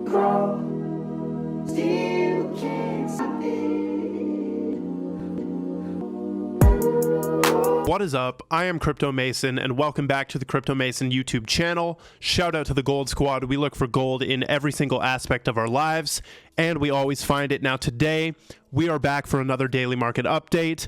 grow, still can't stop it. What is up? I am Crypto Mason, and welcome back to the Crypto Mason YouTube channel. Shout out to the Gold Squad. We look for gold in every single aspect of our lives, and we always find it. Now today, we are back for another daily market update.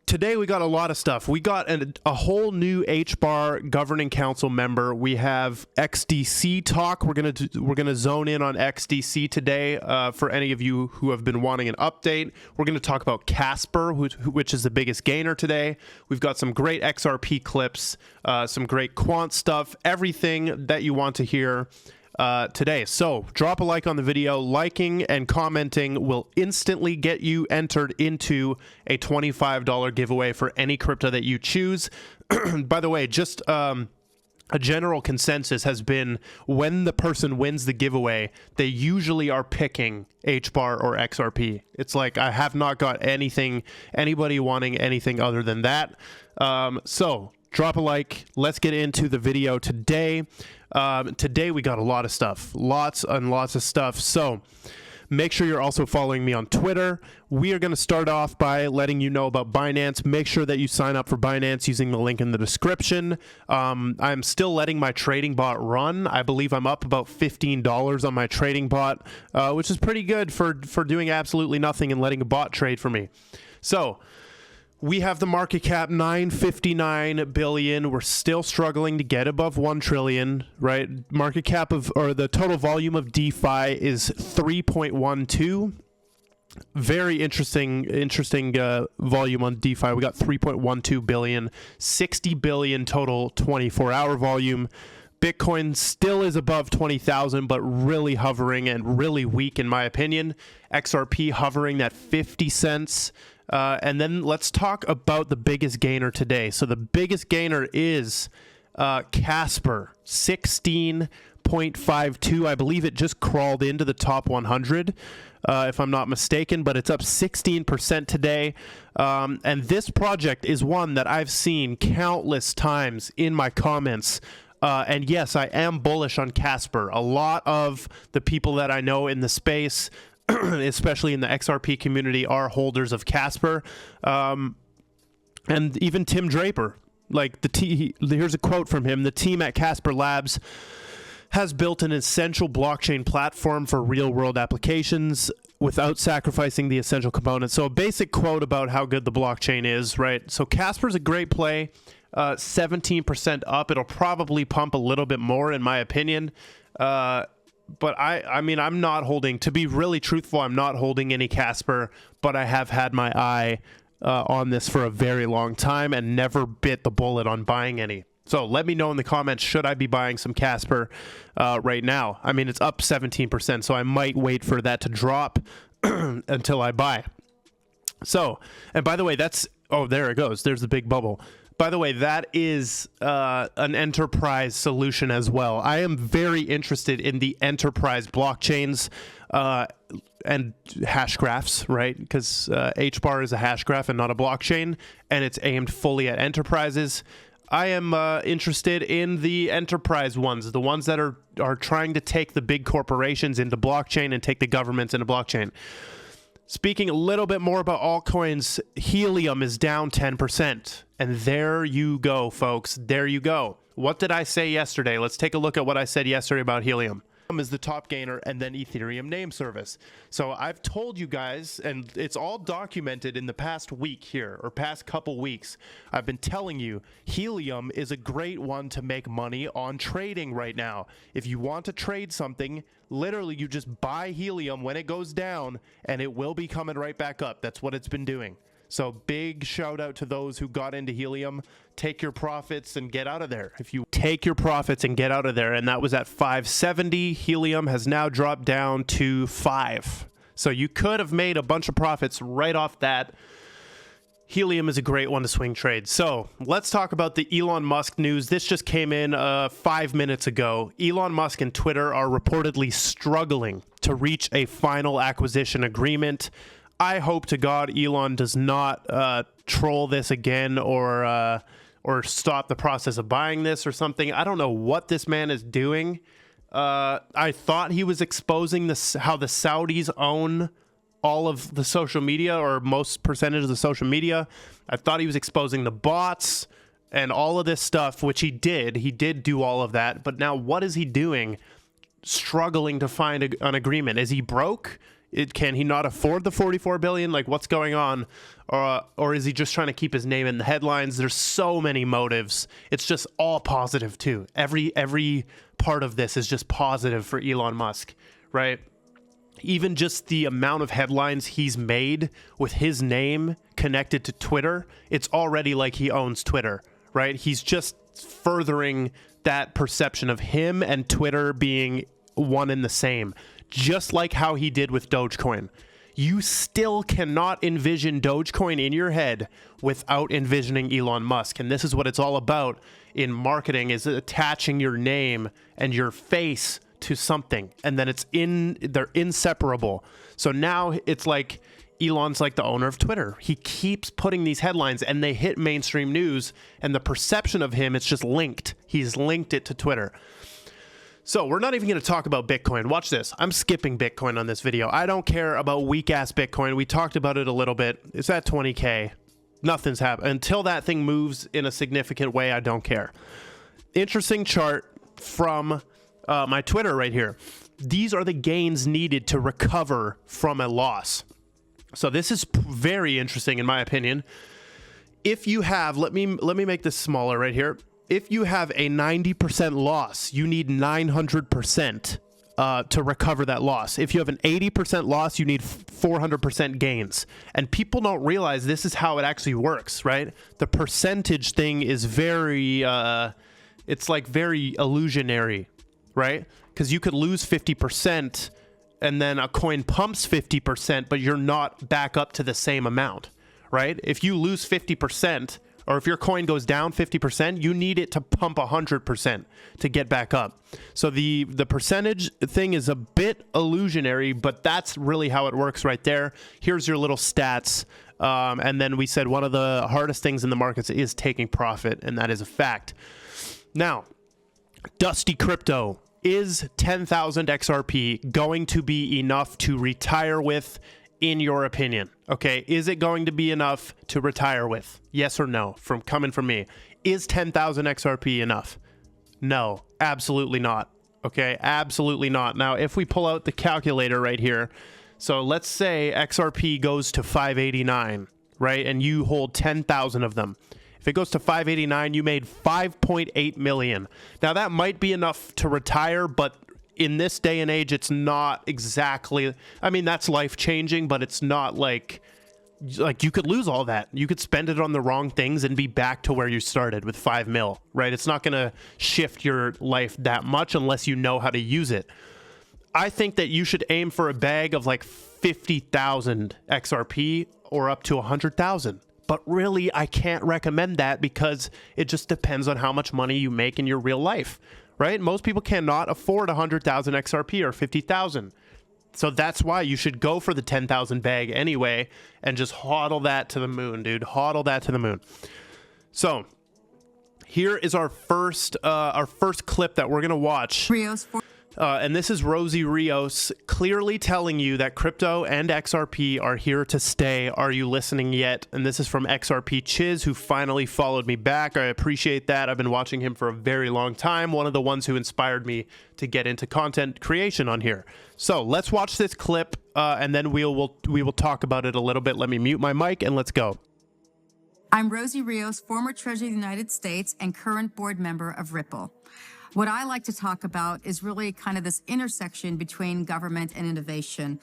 Today we got a lot of stuff. We got a whole new Hbar governing council member. We have XDC talk. We're gonna zone in on XDC today. For any of you who have been wanting an update, we're gonna talk about Casper, which is the biggest gainer today. We've got some great XRP clips, some great quant stuff, everything that you want to hear today. So drop a like on the video. Liking and commenting will instantly get you entered into a $25 giveaway for any crypto that you choose. By the way, just a general consensus has been when the person wins the giveaway, they usually are picking Hbar or XRP. It's like I have not got anybody wanting anything other than that. So drop a like. Let's get into the video today. Today we got a lot of stuff, lots and lots of stuff. So make sure you're also following me on Twitter. We are going to start off by letting you know about Binance. Make sure that you sign up for Binance using the link in the description. I'm still letting my trading bot run. I believe I'm up about $15 on my trading bot, which is pretty good for doing absolutely nothing and letting a bot trade for me. So we have the market cap 959 billion. We're still struggling to get above 1 trillion, right? Market cap or the total volume of DeFi is 3.12. Very interesting volume on DeFi. We got 3.12 billion, 60 billion total 24-hour volume. Bitcoin still is above 20,000, but really hovering and really weak in my opinion. XRP hovering at 50 cents. And then let's talk about the biggest gainer today. So the biggest gainer is Casper, 16.52. I believe it just crawled into the top 100, if I'm not mistaken, but it's up 16% today. And this project is one that I've seen countless times in my comments. And yes, I am bullish on Casper. A lot of the people that I know in the space, especially in the XRP community, are holders of Casper, and even Tim Draper. Like here's a quote from him: "The team at Casper Labs has built an essential blockchain platform for real-world applications without sacrificing the essential components." So a basic quote about how good the blockchain is, right? So Casper's a great play, 17% up. It'll probably pump a little bit more, in my opinion. But I mean, I'm not holding, to be really truthful, I'm not holding any Casper, but I have had my eye on this for a very long time and never bit the bullet on buying any. So let me know in the comments, should I be buying some Casper right now? I mean, it's up 17%, so I might wait for that to drop until I buy. So, and by the way, oh, there it goes. There's the big bubble. By the way, that is an enterprise solution as well. I am very interested in the enterprise blockchains and hash graphs, right? Because Hbar is a hash graph and not a blockchain, and it's aimed fully at enterprises. I am interested in the enterprise ones, the ones that are trying to take the big corporations into blockchain and take the governments into blockchain. Speaking a little bit more about altcoins, Helium is down 10%. And there you go, folks. There you go. What did I say yesterday? Let's take a look at what I said yesterday about Helium. Is the top gainer, and then Ethereum name service. So I've told you guys, and it's all documented in the past week here, or past couple weeks. I've been telling you, Helium is a great one to make money on trading right now. If you want to trade something, literally you just buy Helium when it goes down, and it will be coming right back up. That's what it's been doing. So big shout out to those who got into Helium. Take your profits and get out of there. If you take your profits and get out of there, and that was at 570, Helium has now dropped down to 5. So you could have made a bunch of profits right off that. Helium is a great one to swing trade. So let's talk about the Elon Musk news. This just came in 5 minutes ago. Elon Musk and Twitter are reportedly struggling to reach a final acquisition agreement. I hope to God Elon does not troll this again or stop the process of buying this or something. I don't know what this man is doing. I thought he was exposing how the Saudis own all of the social media, or most percentage of the social media. I thought he was exposing the bots and all of this stuff, which he did. He did do all of that. But now what is he doing? Struggling to find an agreement. Is he broke? Can he not afford the 44 billion? Like, what's going on? Or is he just trying to keep his name in the headlines? There's so many motives. It's just all positive too. Every part of this is just positive for Elon Musk, right? Even just the amount of headlines he's made with his name connected to Twitter, it's already like he owns Twitter, right? He's just furthering that perception of him and Twitter being one and the same, just like how he did with Dogecoin. You still cannot envision Dogecoin in your head without envisioning Elon Musk. And this is what it's all about in marketing, is attaching your name and your face to something, and then they're inseparable. So now it's like Elon's like the owner of Twitter. He keeps putting these headlines and they hit mainstream news, and the perception of him, it's just linked. He's linked it to Twitter. So we're not even going to talk about Bitcoin. Watch this. I'm skipping Bitcoin on this video. I don't care about weak-ass Bitcoin. We talked about it a little bit. It's at 20K. Nothing's happened. Until that thing moves in a significant way, I don't care. Interesting chart from my Twitter right here. These are the gains needed to recover from a loss. So this is very interesting in my opinion. If you have, let me make this smaller right here. If you have a 90% loss, you need 900% to recover that loss. If you have an 80% loss, you need 400% gains. And people don't realize this is how it actually works, right? The percentage thing is very, it's like very illusionary, right? Because you could lose 50% and then a coin pumps 50%, but you're not back up to the same amount, right? If you lose 50%, or if your coin goes down 50%, you need it to pump 100% to get back up. So the percentage thing is a bit illusionary, but that's really how it works right there. Here's your little stats. And then we said one of the hardest things in the markets is taking profit, and that is a fact. Now, Dusty Crypto, is 10,000 XRP going to be enough to retire with, in your opinion? Okay, is it going to be enough to retire with? Yes or no? Coming from me. Is 10,000 XRP enough? No, absolutely not. Okay, absolutely not. Now, if we pull out the calculator right here, so let's say XRP goes to 589, right? And you hold 10,000 of them. If it goes to 589, you made 5.8 million. Now, that might be enough to retire, but in this day and age, it's not exactly, I mean, that's life-changing, but it's not like you could lose all that. You could spend it on the wrong things and be back to where you started with 5 mil, right? It's not going to shift your life that much unless you know how to use it. I think that you should aim for a bag of like 50,000 XRP or up to 100,000. But really, I can't recommend that because it just depends on how much money you make in your real life, right? Most people cannot afford 100,000 XRP or 50,000. So that's why you should go for the 10,000 bag anyway and just hodl that to the moon, dude. Hodl that to the moon. So here is our first clip that we're going to watch. And this is Rosie Rios clearly telling you that crypto and XRP are here to stay. Are you listening yet? And this is from XRP Chiz, who finally followed me back. I appreciate that. I've been watching him for a very long time. One of the ones who inspired me to get into content creation on here. So let's watch this clip, and then we will talk about it a little bit. Let me mute my mic and let's go. I'm Rosie Rios, former Treasurer of the United States and current board member of Ripple. What I like to talk about is really kind of this intersection between government and innovation.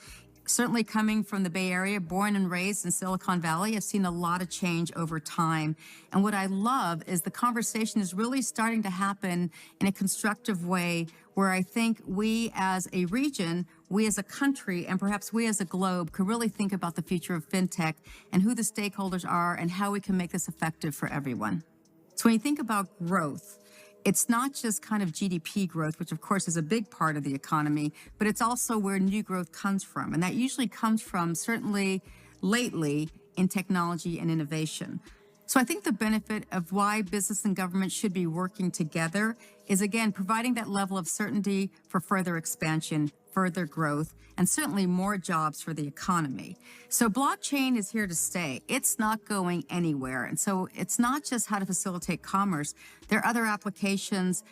Certainly coming from the Bay Area, born and raised in Silicon Valley, I've seen a lot of change over time. And what I love is the conversation is really starting to happen in a constructive way where I think we as a region, we as a country, and perhaps we as a globe could really think about the future of fintech and who the stakeholders are and how we can make this effective for everyone. So when you think about growth, it's not just kind of GDP growth, which of course is a big part of the economy, but it's also where new growth comes from. And that usually comes from, certainly lately, in technology and innovation. So I think the benefit of why business and government should be working together is, again, providing that level of certainty for further expansion, further growth, and certainly more jobs for the economy. So blockchain is here to stay. It's not going anywhere. And so it's not just how to facilitate commerce. There are other applications,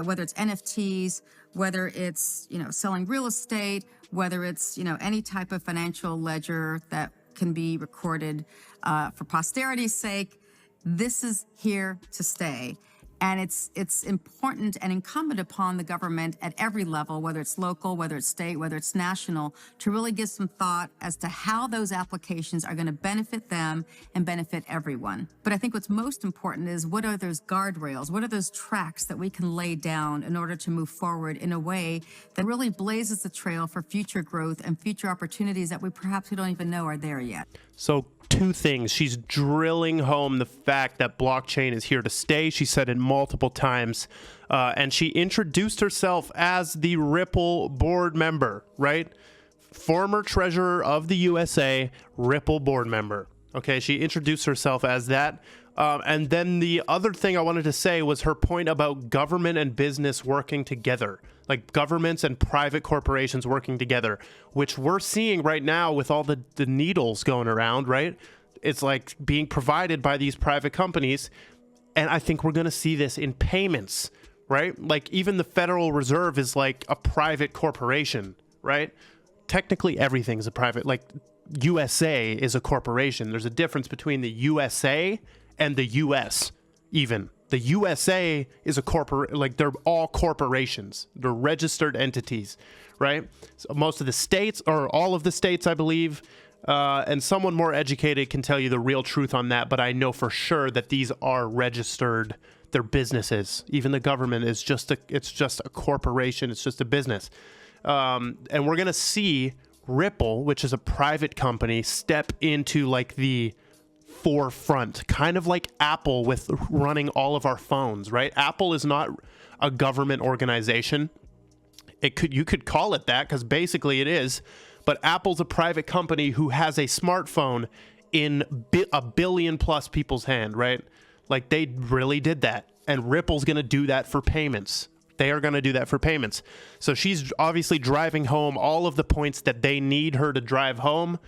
whether it's NFTs, whether it's, selling real estate, whether it's, any type of financial ledger that can be recorded for posterity's sake. This is here to stay. And it's important and incumbent upon the government at every level, whether it's local, whether it's state, whether it's national, to really give some thought as to how those applications are going to benefit them and benefit everyone. But I think what's most important is, what are those guardrails? What are those tracks that we can lay down in order to move forward in a way that really blazes the trail for future growth and future opportunities that we don't even know are there yet? So two things. She's drilling home the fact that blockchain is here to stay. She said it multiple times. And she introduced herself as the Ripple board member, right? Former treasurer of the USA, Ripple board member. Okay, she introduced herself as that. And then the other thing I wanted to say was her point about government and business working together, like governments and private corporations working together, which we're seeing right now with all the needles going around, right? It's like being provided by these private companies. And I think we're going to see this in payments, right? Like even the Federal Reserve is like a private corporation, right? Technically everything's a private, like USA is a corporation. There's a difference between the USA and the US. Even the USA is a corporate, like they're all corporations. They're registered entities, right? So most of the states, or all of the states, I believe, and someone more educated can tell you the real truth on that, but I know for sure that these are registered. They're businesses. Even the government is it's just a corporation. It's just a business. And we're going to see Ripple, which is a private company, step into like the forefront, kind of like Apple with running all of our phones, right? Apple is not a government organization. You could call it that, because basically it is, but Apple's a private company who has a smartphone in a billion plus people's hand, right? Like they really did that. And Ripple's going to do that for payments. They are going to do that for payments. So she's obviously driving home all of the points that they need her to drive home.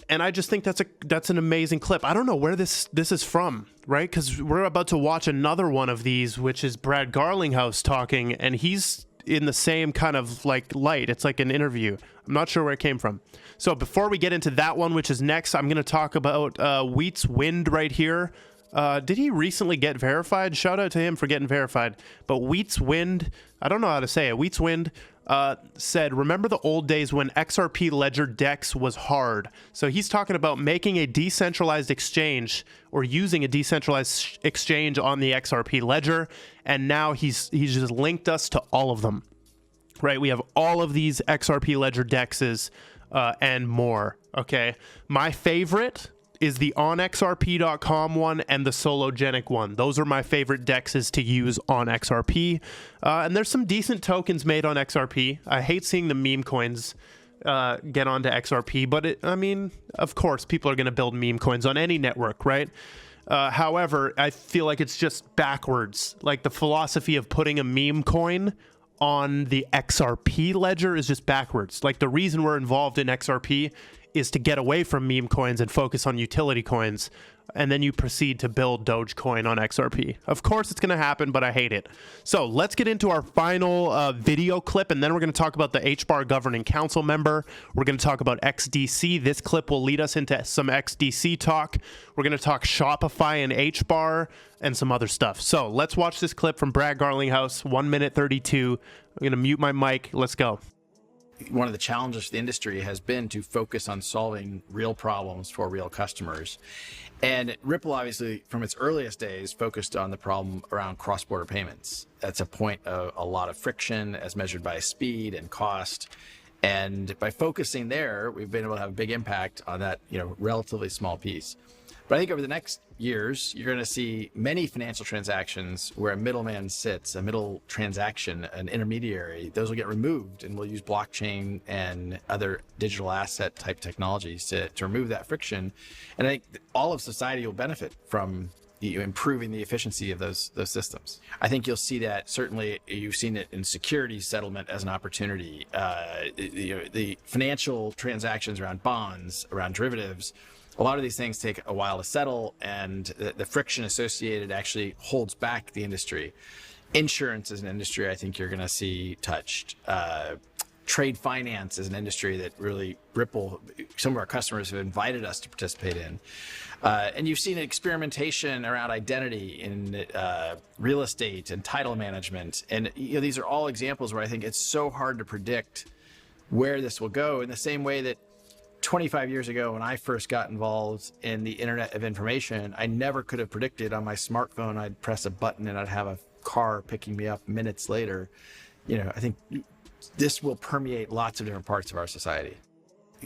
And I just think that's an amazing clip. I don't know where this is from, right? Because we're about to watch another one of these, which is Brad Garlinghouse talking, and he's in the same kind of like light. It's like an interview. I'm not sure where it came from. So before we get into that one, which is next, I'm going to talk about Wheat's Wind right here. Did he recently get verified? Shout out to him for getting verified. But Wheat's Wind, I don't know how to say it. Wheat's Wind said, remember the old days when XRP Ledger DEX was hard? So he's talking about making a decentralized exchange, or using a decentralized exchange on the XRP Ledger. And now he's just linked us to all of them, right? We have all of these XRP Ledger DEXs and more. Okay. My favorite is the onxrp.com one and the Sologenic one. Those are my favorite DEXs to use on XRP. And there's some decent tokens made on XRP. I hate seeing the meme coins get onto XRP, but I mean, of course, people are going to build meme coins on any network, right? However, I feel like it's just backwards. Like the philosophy of putting a meme coin on the XRP ledger is just backwards. Like the reason we're involved in XRP is to get away from meme coins and focus on utility coins, and then you proceed to build Dogecoin on XRP. Of course it's going to happen, but I hate it. So let's get into our final video clip, and then we're going to talk about the Hbar Governing Council member. We're going to talk about XDC. This clip will lead us into some XDC talk. We're going to talk Shopify and Hbar and some other stuff. So let's watch this clip from Brad Garlinghouse, 1 minute 32. I'm going to mute my mic. Let's go. One of the challenges for the industry has been to focus on solving real problems for real customers. And Ripple, obviously, from its earliest days, focused on the problem around cross-border payments. That's a point of a lot of friction as measured by speed and cost. And by focusing there, we've been able to have a big impact on that, relatively small piece. But I think over the next years, you're going to see many financial transactions where a middleman sits, a middle transaction, an intermediary. Those will get removed, and we'll use blockchain and other digital asset type technologies to remove that friction. And I think all of society will benefit from improving the efficiency of those systems. I think you'll see that. Certainly, you've seen it in securities settlement as an opportunity. The financial transactions around bonds, around derivatives, a lot of these things take a while to settle, and the friction associated actually holds back the industry. Insurance is an industry I think you're going to see touched. Trade finance is an industry that really Ripple, some of our customers have invited us to participate in. And you've seen experimentation around identity in real estate and title management. And these are all examples where I think it's so hard to predict where this will go, in the same way that 25 years ago, when I first got involved in the Internet of Information, I never could have predicted on my smartphone I'd press a button and I'd have a car picking me up minutes later. I think this will permeate lots of different parts of our society.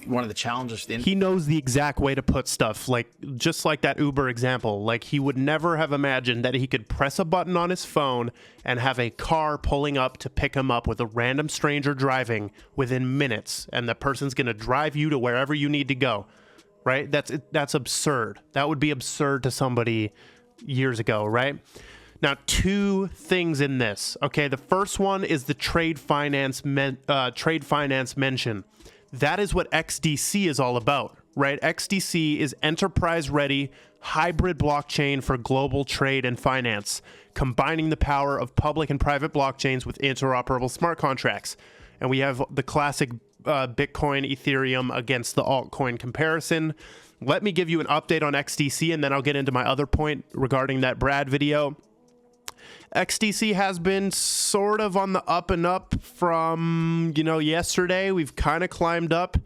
One of the challenges he knows the exact way to put stuff, like just like that Uber example. Like, he would never have imagined that he could press a button on his phone and have a car pulling up to pick him up with a random stranger driving within minutes, and the person's going to drive you to wherever you need to go, right? That's absurd. That would be absurd to somebody years ago, right? Now, two things in this. Okay, the first one is the trade finance mention. That is what XDC is all about, right? XDC is enterprise-ready hybrid blockchain for global trade and finance, combining the power of public and private blockchains with interoperable smart contracts. And we have the classic Bitcoin, Ethereum against the altcoin comparison. Let me give you an update on XDC, and then I'll get into my other point regarding that Brad video. XDC has been sort of on the up and up from, yesterday. We've kind of climbed up.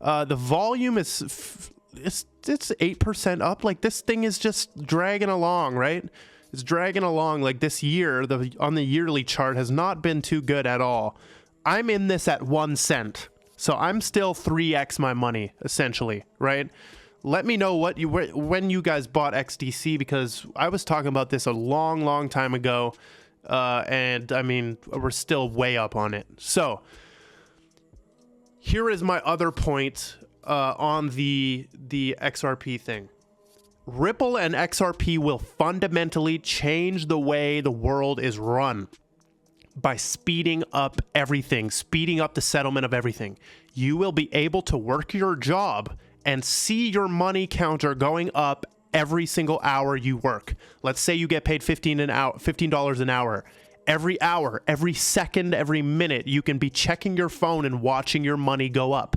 The volume is, it's 8% up. Like, this thing is just dragging along, right? It's dragging along. Like, this year, on the yearly chart has not been too good at all. I'm in this at 1 cent. So I'm still 3x my money, essentially, right? Let me know when you guys bought XDC, because I was talking about this a long, long time ago, and I mean, we're still way up on it. So here is my other point on the XRP thing. Ripple and XRP will fundamentally change the way the world is run by speeding up everything, speeding up the settlement of everything. You will be able to work your job and see your money counter going up every single hour you work. Let's say you get paid $15 an hour. Every hour, every second, every minute, you can be checking your phone and watching your money go up.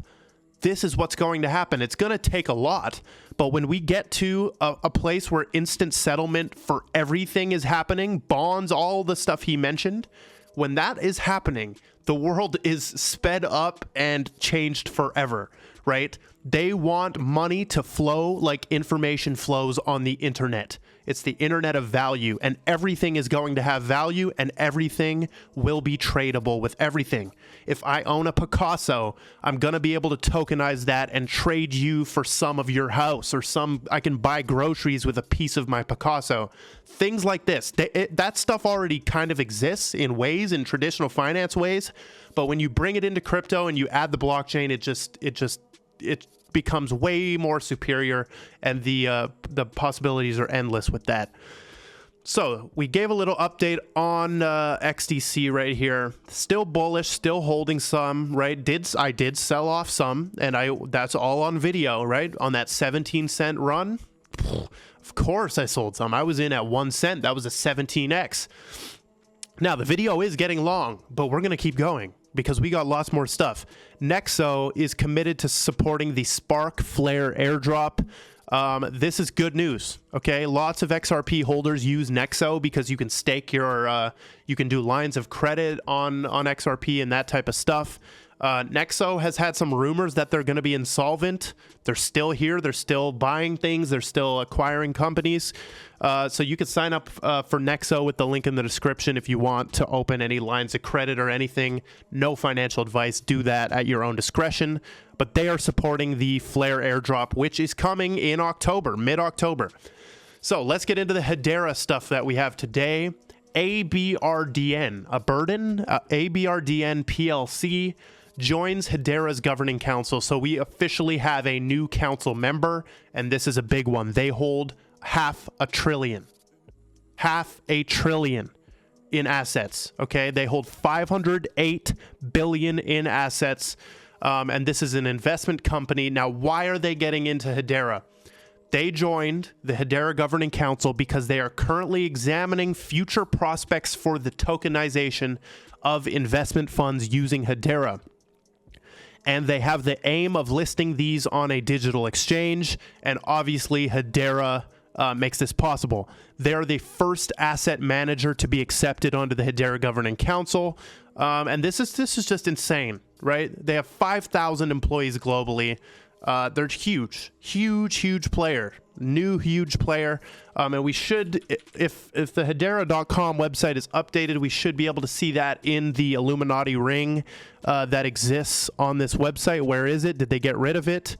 This is what's going to happen. It's going to take a lot, but when we get to a place where instant settlement for everything is happening, bonds, all the stuff he mentioned, when that is happening, the world is sped up and changed forever, right? They want money to flow like information flows on the internet. It's the internet of value, and everything is going to have value, and everything will be tradable with everything. If I own a Picasso, I'm going to be able to tokenize that and trade you for some of your house, or I can buy groceries with a piece of my Picasso. Things like this. That stuff already kind of exists in traditional finance ways, but when you bring it into crypto and you add the blockchain, it becomes way more superior, and the possibilities are endless with that. So we gave a little update on XDC right here. Still bullish, still holding some, right? I did sell off some, and that's all on video, right? On that 17-cent run, of course I sold some. I was in at 1 cent. That was a 17x. Now the video is getting long, but we're gonna keep going, because we got lots more stuff. Nexo is committed to supporting the Spark Flare airdrop. This is good news, okay? Lots of XRP holders use Nexo because you can stake your You can do lines of credit on XRP and that type of stuff. Nexo has had some rumors that they're going to be insolvent. They're still here. They're still buying things. They're still acquiring companies. So you can sign up for Nexo with the link in the description if you want to open any lines of credit or anything. No financial advice. Do that at your own discretion. But they are supporting the Flare airdrop, which is coming in October, mid-October. So let's get into the Hedera stuff that we have today. ABRDN, ABRDN PLC joins Hedera's governing council. So we officially have a new council member, and this is a big one. They hold $500 billion in assets. Okay, they hold 508 billion in assets, and this is an investment company. Now, why are they getting into Hedera? They joined the Hedera Governing Council because they are currently examining future prospects for the tokenization of investment funds using Hedera. And they have the aim of listing these on a digital exchange, and obviously Hedera makes this possible. They're the first asset manager to be accepted onto the Hedera Governing Council, and this is just insane, right? They have 5,000 employees globally. They're huge player, new huge player. And we should, if the Hedera.com website is updated, we should be able to see that in the Illuminati ring that exists on this website. Where is it? Did they get rid of it?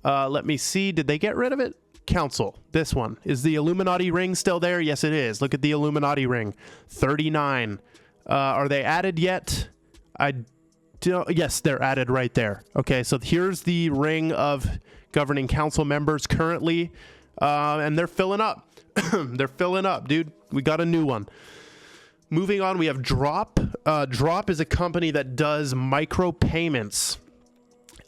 Let me see. Did they get rid of it? Council. This one. Is the Illuminati ring still there? Yes, it is. Look at the Illuminati ring. 39. Are they added yet? Yes, they're added right there. Okay, so here's the ring of governing council members currently, and they're filling up. They're filling up, dude. We got a new one. Moving on, we have Drop. Drop is a company that does micropayments,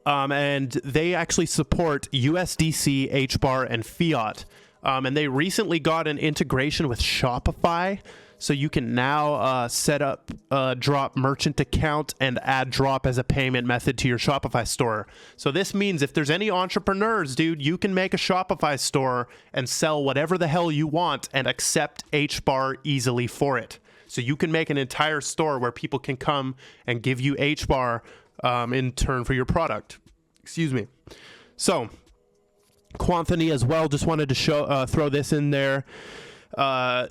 and they actually support USDC, Hbar, and fiat. And they recently got an integration with Shopify. So you can now set up a Drop merchant account and add Drop as a payment method to your Shopify store. So this means if there's any entrepreneurs, dude, you can make a Shopify store and sell whatever the hell you want and accept Hbar easily for it. So you can make an entire store where people can come and give you Hbar in turn for your product. Excuse me. So Quanthony as well, just wanted to throw this in there.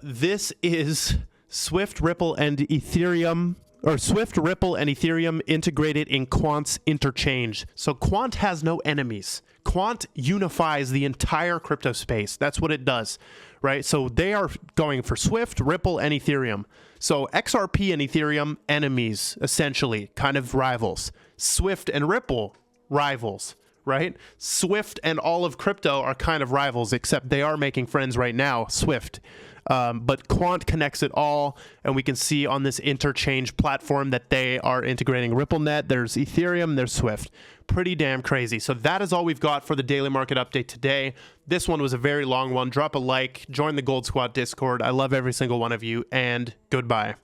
This is Swift, Ripple, and Ethereum, or Swift, Ripple, and Ethereum integrated in Quant's interchange. So Quant has no enemies. Quant unifies the entire crypto space. That's what it does, right? So they are going for Swift, Ripple, and Ethereum. So XRP and Ethereum, enemies, essentially, kind of rivals. Swift and Ripple, rivals. Right? Swift and all of crypto are kind of rivals, except they are making friends right now, Swift. But Quant connects it all, and we can see on this interchange platform that they are integrating RippleNet. There's Ethereum, there's Swift. Pretty damn crazy. So that is all we've got for the daily market update today. This one was a very long one. Drop a like, join the Gold Squad Discord. I love every single one of you, and goodbye.